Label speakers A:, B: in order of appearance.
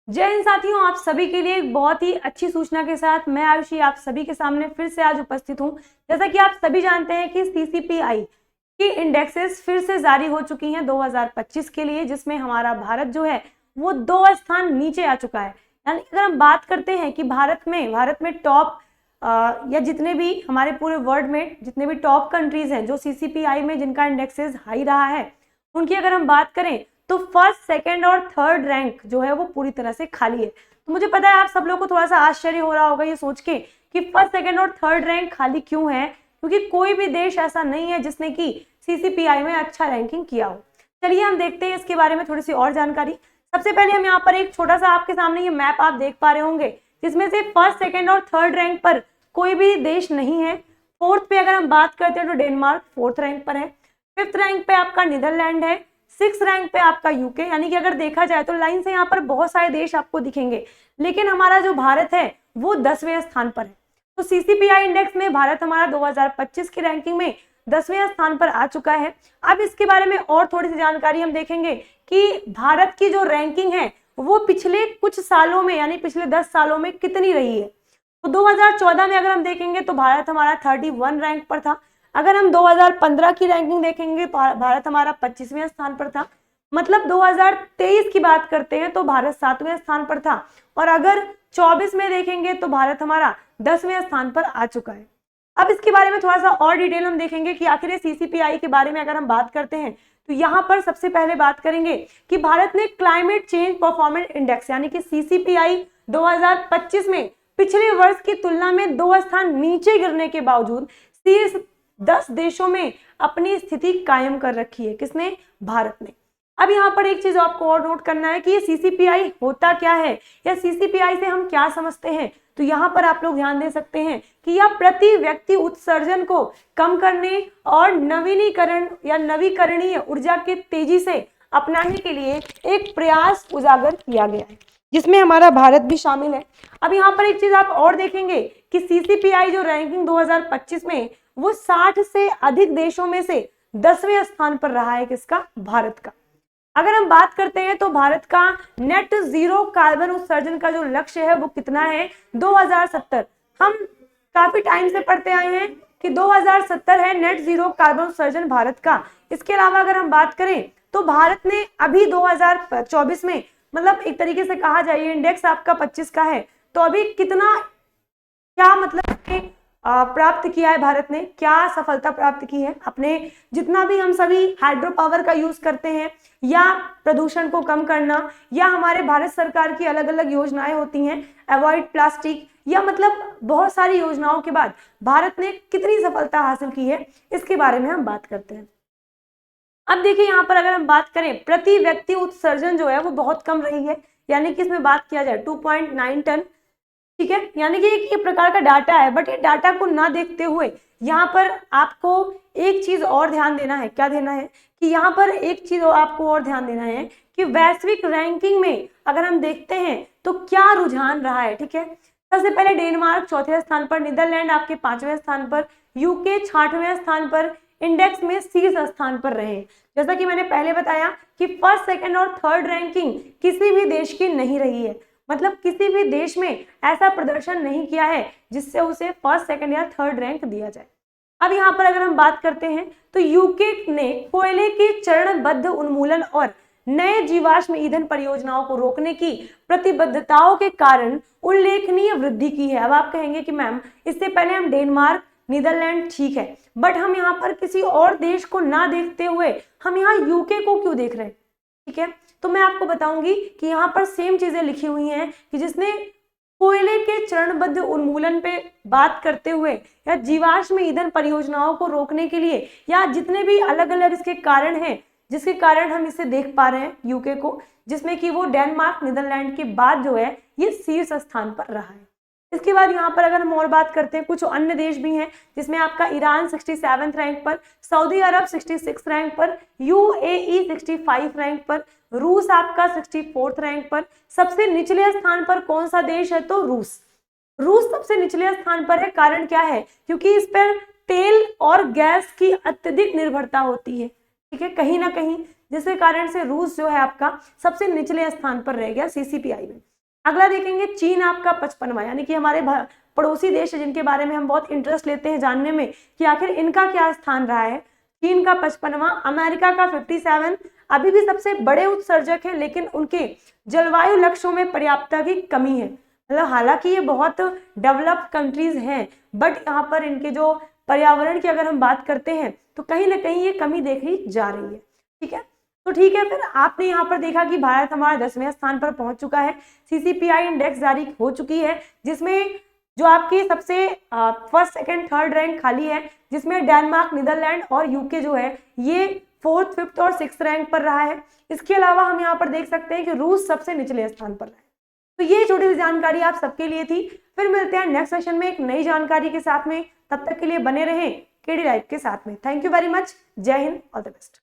A: जय हिंद साथियों, आप सभी के लिए एक बहुत ही अच्छी सूचना के साथ मैं आयुषी आप सभी के सामने फिर से आज उपस्थित हूं। जैसा कि आप सभी जानते हैं कि सीसीपीआई की इंडेक्सेस फिर से जारी हो चुकी हैं 2025 के लिए, जिसमें हमारा भारत जो है वो 2 स्थान नीचे आ चुका है। यानी अगर हम बात करते हैं कि भारत में टॉप या जितने भी हमारे पूरे वर्ल्ड में जितने भी टॉप कंट्रीज हैं जो सीसीपीआई में जिनका इंडेक्सेस हाई रहा है, उनकी अगर हम बात करें तो फर्स्ट, सेकंड और थर्ड रैंक जो है वो पूरी तरह से खाली है। तो मुझे पता है आप सब लोगों को थोड़ा सा आश्चर्य हो रहा होगा ये सोच के कि फर्स्ट, सेकंड और थर्ड रैंक खाली क्यों है, क्योंकि कोई भी देश ऐसा नहीं है जिसने कि सीसीपीआई में अच्छा रैंकिंग किया हो। चलिए हम देखते हैं इसके बारे में थोड़ी सी और जानकारी। सबसे पहले हम यहाँ पर एक छोटा सा आपके सामने ये मैप आप देख पा रहे होंगे, जिसमें से फर्स्ट, सेकंड और थर्ड रैंक पर कोई भी देश नहीं है। फोर्थ पे अगर हम बात करते हैं तो डेनमार्क फोर्थ रैंक पर है। फिफ्थ रैंक पे आपका नीदरलैंड है। सिक्स रैंक पे आपका यूके। यानी कि अगर देखा जाए तो लाइन से यहाँ पर बहुत सारे देश आपको दिखेंगे, लेकिन हमारा जो भारत है वो 10वें स्थान पर है। तो सीसीपीआई इंडेक्स में भारत हमारा 2025 की रैंकिंग में 10वें स्थान पर आ चुका है। अब इसके बारे में और थोड़ी सी जानकारी हम देखेंगे कि भारत की जो रैंकिंग है वो पिछले कुछ सालों में यानी पिछले 10 सालों में कितनी रही है। तो 2014 में अगर हम देखेंगे तो भारत हमारा 31 रैंक पर था। अगर हम 2015 की रैंकिंग देखेंगे तो भारत हमारा 25वें स्थान पर था। मतलब 2023 की बात करते हैं तो भारत 7वें स्थान पर था। और अगर 24 में देखेंगे तो भारत हमारा 10वें स्थान पर आ चुका है। अब इसके बारे में थोड़ा सा और डिटेल हम देखेंगे कि आखिर सीसीपीआई के बारे में अगर हम बात करते हैं तो यहाँ पर सबसे पहले बात करेंगे कि भारत ने क्लाइमेट चेंज परफॉर्मेंस इंडेक्स यानी कि सीसीपीआई 2025 में पिछले वर्ष की तुलना में 2 स्थान नीचे गिरने के बावजूद शीर्ष 10 देशों में अपनी स्थिति कायम कर रखी है। किसने? भारत ने। अब यहाँ पर एक चीज आपको और नोट करना है कि ये सीसीपीआई होता क्या है या सीसीपीआई से हम क्या समझते हैं। तो यहाँ पर आप लोग ध्यान दे सकते हैं कि यह प्रति व्यक्ति उत्सर्जन को कम करने और नवीनीकरण या नवीकरणीय ऊर्जा के तेजी से अपनाने के लिए एक प्रयास उजागर किया गया है, जिसमें हमारा भारत भी शामिल है। अब यहाँ पर एक चीज आप और देखेंगे कि सीसीपीआई जो रैंकिंग 2025 में वो 60 से अधिक देशों में से 10वें स्थान पर रहा है। किसका? भारत का। अगर हम बात करते हैं तो भारत का नेट जीरो कार्बन उत्सर्जन का जो लक्ष्य है वो कितना है? 2070। हम काफी टाइम से पढ़ते आए हैं कि 2070 है नेट जीरो कार्बन उत्सर्जन भारत का। इसके अलावा अगर हम बात करें तो भारत ने अभी 2024 में, मतलब एक तरीके से कहा जाए इंडेक्स आपका 25 का है, तो अभी कितना क्या मतलब प्राप्त किया है भारत ने, क्या सफलता प्राप्त की है अपने जितना भी हम सभी हाइड्रो पावर का यूज करते हैं या प्रदूषण को कम करना या हमारे भारत सरकार की अलग अलग योजनाएं होती हैं अवॉइड प्लास्टिक या मतलब बहुत सारी योजनाओं के बाद भारत ने कितनी सफलता हासिल की है, इसके बारे में हम बात करते हैं। अब देखिए यहाँ पर अगर हम बात करें प्रति व्यक्ति उत्सर्जन जो है वो बहुत कम रही है, यानी कि इसमें बात किया जाए 2.9 टन। ठीक है, यानी कि एक प्रकार का डाटा है, बट ये डाटा को ना देखते हुए यहाँ पर आपको एक चीज और ध्यान देना है। क्या देना है? कि यहाँ पर एक चीज आपको और ध्यान देना है कि वैश्विक रैंकिंग में अगर हम देखते हैं तो क्या रुझान रहा है। ठीक है, सबसे पहले डेनमार्क चौथे स्थान पर, नीदरलैंड आपके 5वें स्थान पर, यूके 6वें स्थान पर, इंडेक्स में शीर्ष स्थान पर रहे। जैसा कि मैंने पहले बताया कि फर्स्ट, सेकंड और थर्ड रैंकिंग किसी भी देश की नहीं रही है। मतलब किसी भी देश में ऐसा प्रदर्शन नहीं किया है जिससे उसे फर्स्ट, सेकंड या थर्ड रैंक दिया जाए। अब यहाँ पर अगर हम बात करते हैं तो यूके ने कोयले के चरणबद्ध उन्मूलन और नए जीवाश्म ईंधन परियोजनाओं को रोकने की प्रतिबद्धताओं के कारण उल्लेखनीय वृद्धि की है। अब आप कहेंगे कि मैम इससे पहले हम डेनमार्क, नीदरलैंड ठीक है, बट हम यहाँ पर किसी और देश को ना देखते हुए हम यहाँ यूके को क्यों देख रहे हैं? ठीक है, तो मैं आपको बताऊंगी कि यहाँ पर सेम चीजें लिखी हुई हैं कि जिसने कोयले के चरणबद्ध उन्मूलन पे बात करते हुए या जीवाश्म ईंधन परियोजनाओं को रोकने के लिए या जितने भी अलग अलग इसके कारण हैं जिसके कारण हम इसे देख पा रहे हैं यूके को, जिसमें कि वो डेनमार्क, नीदरलैंड के बाद जो है ये शीर्ष स्थान पर रहा है। इसके बाद यहाँ पर अगर हम और बात करते हैं कुछ अन्य देश भी हैं, जिसमें आपका ईरान 67 रैंक पर, सऊदी अरब 66 रैंक पर, यूएई 65 रैंक पर, रूस आपका 64 रैंक पर। सबसे निचले स्थान पर कौन सा देश है? तो रूस। रूस सबसे निचले स्थान पर है। कारण क्या है? क्योंकि इस पर तेल और गैस की अत्यधिक निर्भरता होती है। ठीक है, कहीं ना कहीं, जिसके कारण से रूस जो है आपका सबसे निचले स्थान पर रह गया सीसीपीआई में। अगला देखेंगे चीन आपका 55वां, यानी कि हमारे पड़ोसी देश जिनके बारे में हम बहुत इंटरेस्ट लेते हैं जानने में कि आखिर इनका क्या स्थान रहा है। चीन का 55वां, अमेरिका का 57, अभी भी सबसे बड़े उत्सर्जक है लेकिन उनके जलवायु लक्ष्यों में पर्याप्तता की कमी है। मतलब हालांकि ये बहुत डेवलप्ड कंट्रीज हैं, बट यहाँ पर इनके जो पर्यावरण की अगर हम बात करते हैं तो कहीं ना कहीं ये कमी देखी जा रही है। ठीक है, तो ठीक है, फिर आपने यहाँ पर देखा कि भारत हमारा 10वें स्थान पर पहुंच चुका है। सीसीपीआई इंडेक्स जारी हो चुकी है, जिसमें जो आपकी सबसे फर्स्ट, सेकंड, थर्ड रैंक खाली है, जिसमें डेनमार्क, नीदरलैंड और यूके जो है ये 4th, 5th और 6th रैंक पर रहा है। इसके अलावा हम यहाँ पर देख सकते हैं कि रूस सबसे निचले स्थान पर रहा है। तो ये छोटी सी जानकारी आप सबके लिए थी। फिर मिलते हैं नेक्स्ट सेशन में एक नई जानकारी के साथ में। तब तक के लिए बने रहें केडी लाइव के साथ में। Thank you very much. जय हिंद, ऑल द बेस्ट।